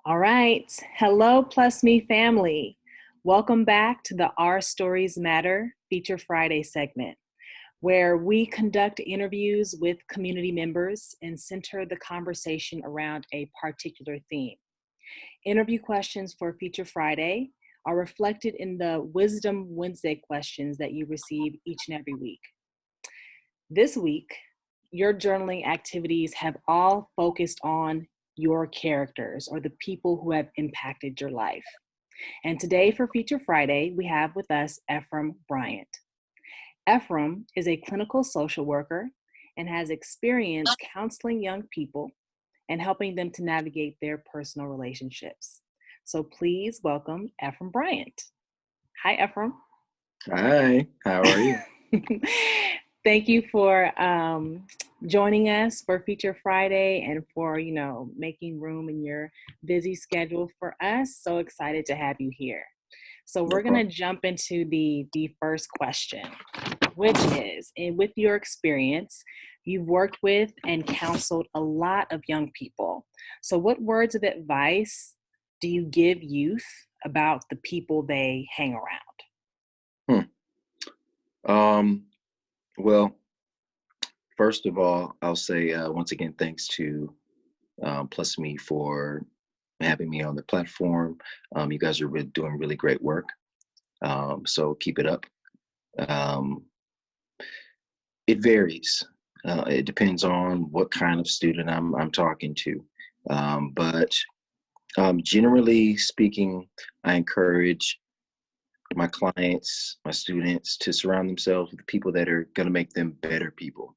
All right. Hello, Plus Me family. Welcome back to the Our Stories Matter Feature Friday segment, where we conduct interviews with community members and center the conversation around a particular theme. Interview questions for Feature Friday are reflected in the Wisdom Wednesday questions that you receive each and every week. This week, your journaling activities have all focused on your characters or the people who have impacted your life. And today for Feature Friday, we have with us Efrem Bryant. Efrem is a clinical social worker and has experience counseling young people and helping them to navigate their personal relationships. So please welcome Efrem Bryant. Hi, Efrem. Hi, how are you? Thank you for joining us for Feature Friday and for, making room in your busy schedule for us. So excited to have you here. So No we're going to problem. jump into the first question, which is, and with your experience, you've worked with and counseled a lot of young people. So what words of advice do you give youth about the people they hang around? Hmm. Um, well, first of all, I'll say once again, thanks to Plus Me for having me on the platform. You guys are doing really great work. So keep it up. Um, it varies. It depends on what kind of student I'm talking to. But generally speaking, I encourage my clients, my students to surround themselves with people that are going to make them better people,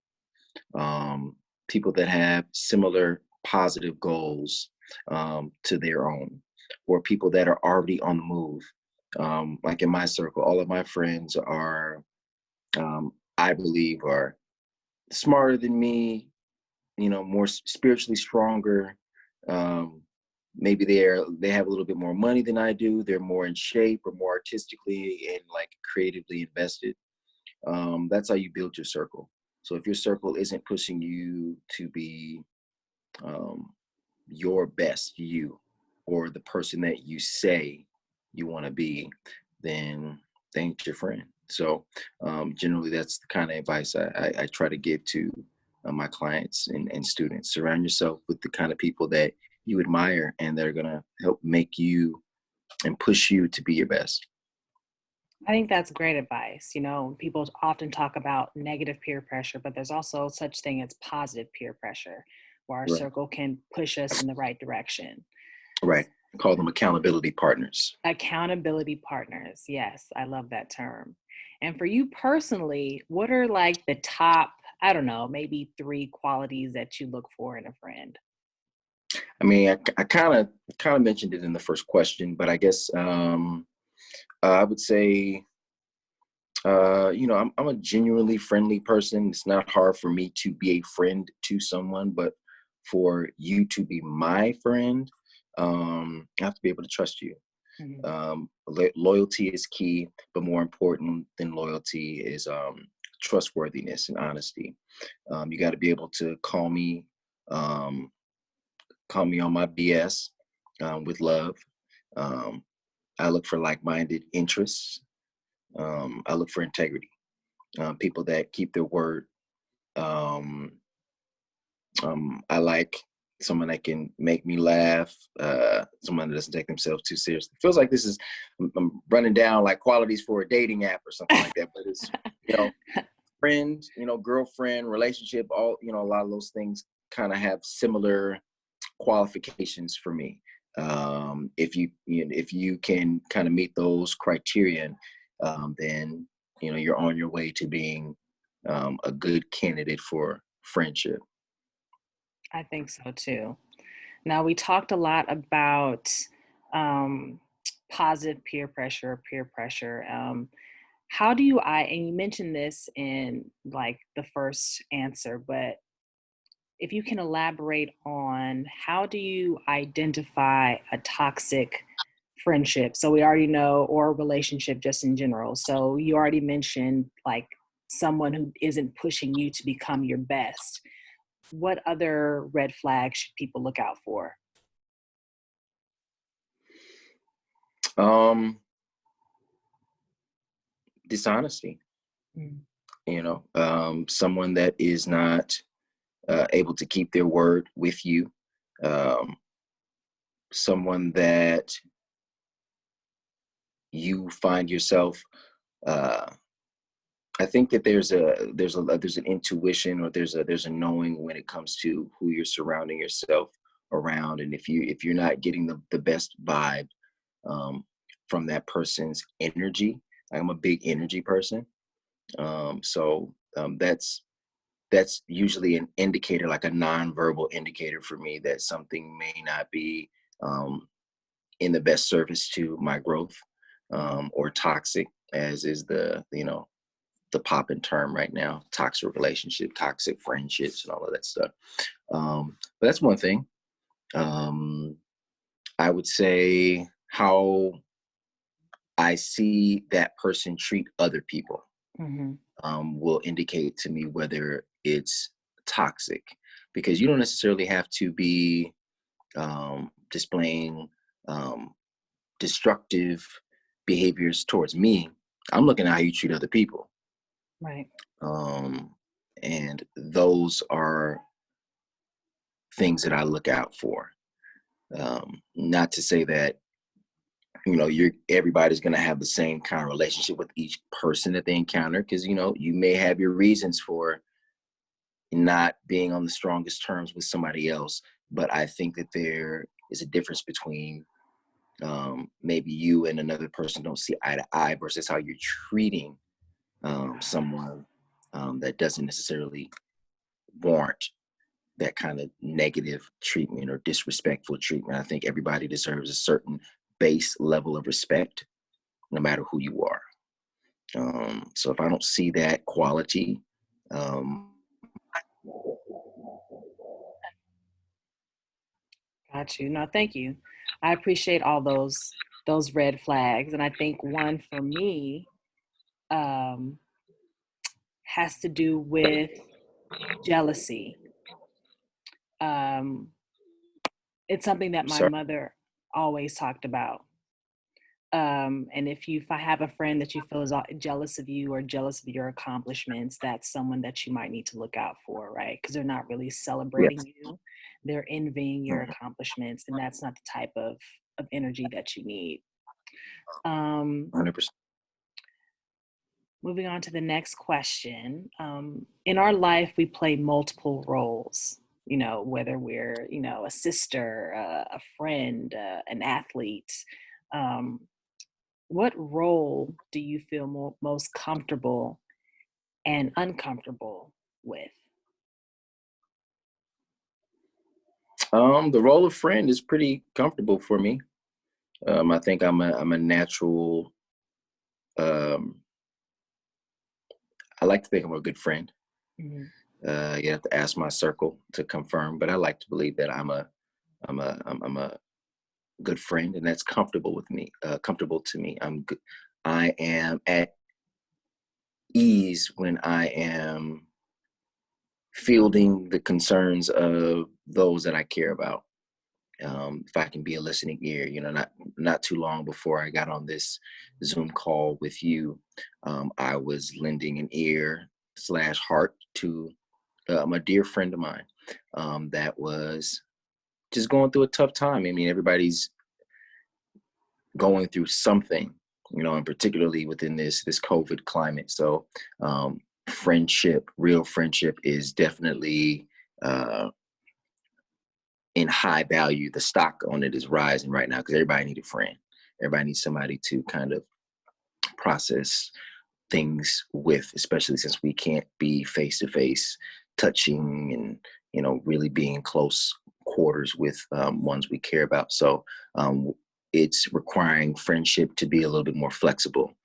people that have similar positive goals to their own, or people that are already on the move. Like in my circle, all of my friends are, I believe, are smarter than me, more spiritually stronger. Um, Maybe they have a little bit more money than I do. They're more in shape or more artistically and like creatively invested. That's how you build your circle. So if your circle isn't pushing you to be um, your best you, or the person that you say you want to be, then they ain't your friend. So generally, that's the kind of advice I try to give to my clients and students. Surround yourself with the kind of people that you admire and they're going to help make you and push you to be your best. I think that's great advice. People often talk about negative peer pressure, but there's also such thing as positive peer pressure, where our Right. circle can push us in the right direction. Right. Call them accountability partners. Accountability partners. Yes, I love that term. And for you personally, what are like the top, I don't know, maybe three qualities that you look for in a friend? I mean, I kind of mentioned it in the first question, but I guess I would say, I'm a genuinely friendly person. It's not hard for me to be a friend to someone, but for you to be my friend, I have to be able to trust you. Mhm. Loyalty is key, but more important than loyalty is trustworthiness and honesty. You got to be able to um, call me on my BS with love. Um, I look for like-minded interests. I look for integrity, people that keep their word. Um, I like someone that can make me laugh, someone that doesn't take themselves too seriously. Feels like this is I'm running down like qualities for a dating app or something like that, but it's you know, friend, girlfriend, relationship, all a lot of those things kind of have similar qualifications for me. If you can kind of meet those criteria, then you're on your way to being a good candidate for friendship. I think so too. Now, we talked a lot about um, positive peer pressure. How do and you mentioned this in like the first answer, but if you can elaborate on how do you identify a toxic friendship? So we already know, or relationship just in general. So you already mentioned like someone who isn't pushing you to become your best. What other red flags should people look out for? Um, Dishonesty, Mm. someone that is not able to keep their word with you, um, someone that you find yourself. Uh, I think that there's an intuition, or there's a knowing when it comes to who you're surrounding yourself around, and if you're not getting the best vibe um, from that person's energy. I'm a big energy person, so that's usually an indicator, like a nonverbal indicator for me, that something may not be um, in the best service to my growth, or toxic, as is the poppin' term right now: toxic relationship, toxic friendships, and all of that stuff. But that's one thing. Um, I would say how I see that person treat other people Mhm. will indicate to me whether it's toxic, because you don't necessarily have to be displaying um, destructive behaviors towards me. I'm looking at how you treat other people. Right. Um, and those are things that I look out for. Not to say that you're everybody's going to have the same kind of relationship with each person that they encounter, because you may have your reasons for not being on the strongest terms with somebody else. But I think that there is a difference between maybe you and another person don't see eye to eye, versus how you're treating someone that doesn't necessarily warrant that kind of negative treatment or disrespectful treatment. I think everybody deserves a certain base level of respect, no matter who you are. So if I don't see that quality, um, Got you. No, thank you. I appreciate all those red flags, and I think one for me um, has to do with jealousy. Um, it's something that my sorry, mother always talked about. And if I have a friend that you feel is jealous of you or jealous of your accomplishments, that's someone that you might need to look out for, right? Because they're not really celebrating yes, you, they're envying your accomplishments, and that's not the type of energy that you need. Um, 100%. Moving on to the next question. In our life, we play multiple roles, whether we're, a sister, a friend, an athlete. Um, what role do you feel most comfortable and uncomfortable with? The role of friend is pretty comfortable for me. I think I'm a natural. Um, I like to think I'm a good friend. Mhm. You have to ask my circle to confirm, but I like to believe that I'm a good friend, and that's comfortable with me. Comfortable to me. I'm good. I am at ease when I am fielding the concerns of those that I care about. If I can be a listening ear, not too long before I got on this Zoom call with you, I was lending an ear slash heart to a dear friend of mine that was just going through a tough time. I mean, everybody's going through something, and particularly within this COVID climate. So, friendship, real friendship, is definitely uh, in high value. The stock on it is rising right now because everybody needs a friend. Everybody needs somebody to kind of process things with, especially since we can't be face to face, touching, and really being in close quarters with ones we care about. So it's requiring friendship to be a little bit more flexible.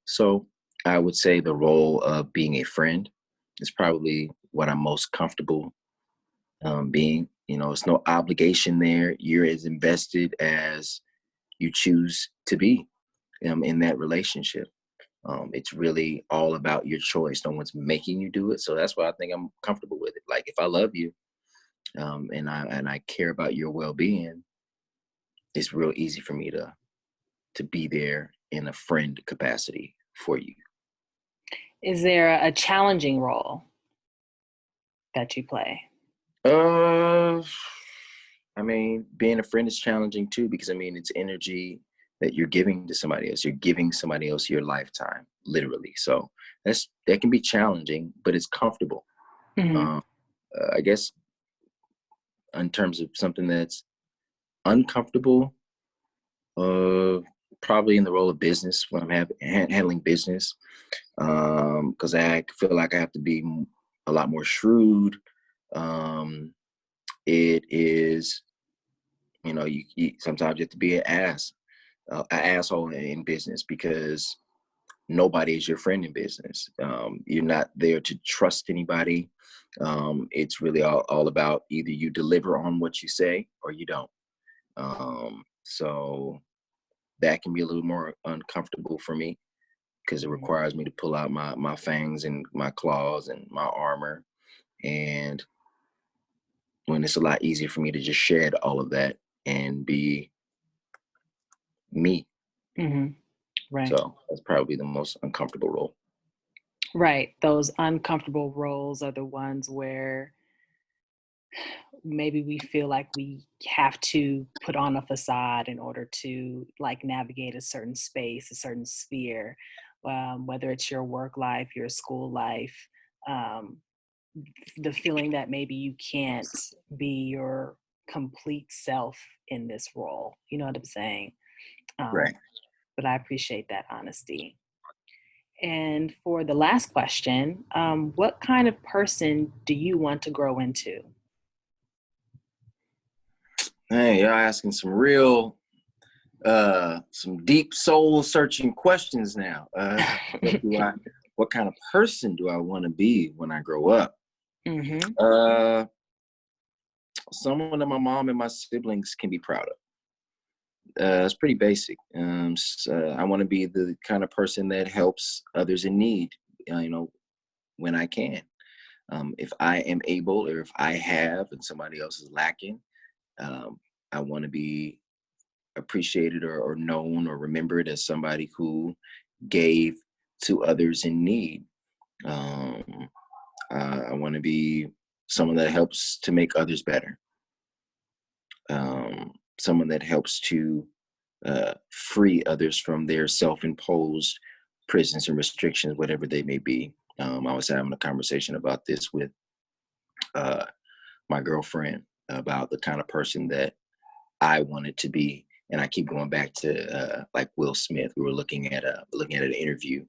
So I would say the role of being a friend is probably what I'm most comfortable being. It's no obligation there. You're as invested as you choose to be in that relationship. It's really all about your choice. No one's making you do it. So that's why I think I'm comfortable with it. Like, if I love you, and I care about your well being, it's real easy for me to to be there in a friend capacity for you. Is there a challenging role that you play? Uh, I mean, being a friend is challenging too because I mean, it's energy that you're giving to somebody else. You're giving somebody else your lifetime, literally. So that can be challenging, but it's comfortable. Hmm. Um, I guess in terms of something that's uncomfortable, uh, probably in the role of business when I'm handling business, because I feel like I have to be a lot more shrewd. Um, it is, you sometimes you have to be an asshole in business because nobody is your friend in business. You're not there to trust anybody. It's really all about either you deliver on what you say or you don't. So that can be a little more uncomfortable for me because it requires me to pull out my fangs and my claws and my armor. And when it's a lot easier for me to just shed all of that and be me. Hmm. Right. So that's probably the most uncomfortable role. Right. Those uncomfortable roles are the ones where maybe we feel like we have to put on a facade in order to like navigate a certain space, a certain sphere, whether it's your work life, your school life, um, the feeling that maybe you can't be your complete self in this role. You know what I'm saying? Right. But I appreciate that honesty. And for the last question, what kind of person do you want to grow into? Hey, y'all asking some deep soul searching questions now. What kind of person do I want to be when I grow up? Hmm. Uh, Someone that my mom and my siblings can be proud of. It's pretty basic. I want to be the kind of person that helps others in need, when I can. If I am able or if I have and somebody else is lacking, um, I want to be appreciated or known or remembered as somebody who gave to others in need. Um, I want to be someone that helps to make others better. Someone that helps to free others from their self-imposed prisons and restrictions, whatever they may be. I was having a conversation about this with uh, my girlfriend about the kind of person that I wanted to be, and I keep going back to like Will Smith. We were looking at an interview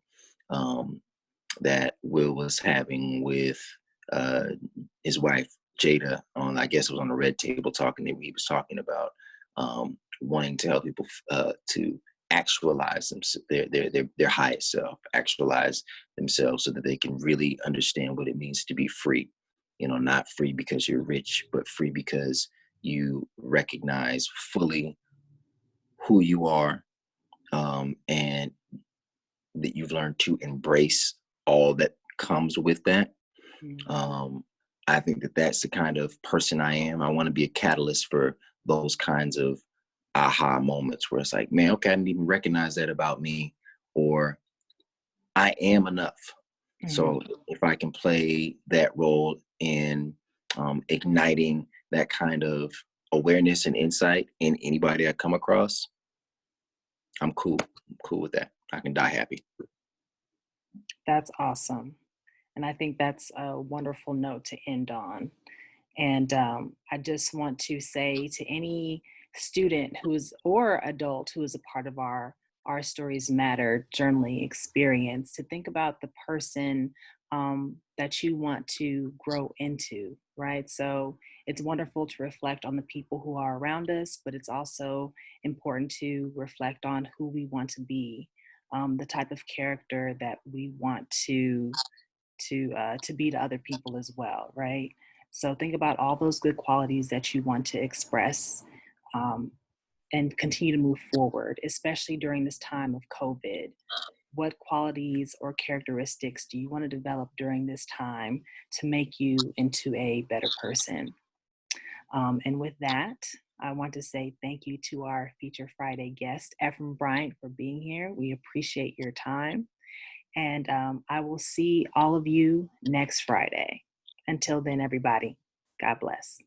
um, that Will was having with uh, his wife Jada on. I guess it was on the Red Table talking. And he was talking about wanting to help people to actualize their highest self, actualize themselves, so that they can really understand what it means to be free. Not free because you're rich, but free because you recognize fully who you are, and that you've learned to embrace all that comes with that. Um, I think that that's the kind of person I am. I want to be a catalyst for those kinds of aha moments where it's like, man, okay, I didn't even recognize that about me, or I am enough. Hmm. So if I can play that role in igniting that kind of awareness and insight in anybody I come across, I'm cool. I'm cool with that. I can die happy. That's awesome. And I think that's a wonderful note to end on. And I just want to say to any student who's or adult who is a part of our Stories Matter journaling experience to think about the person that you want to grow into, right? So it's wonderful to reflect on the people who are around us, but it's also important to reflect on who we want to be, the type of character that we want to be to other people as well, right? So think about all those good qualities that you want to express, um, and continue to move forward, especially during this time of COVID. What qualities or characteristics do you want to develop during this time to make you into a better person? And with that, I want to say thank you to our Feature Friday guest, Efrem Bryant, for being here. We appreciate your time. And I will see all of you next Friday. Until then, everybody, God bless.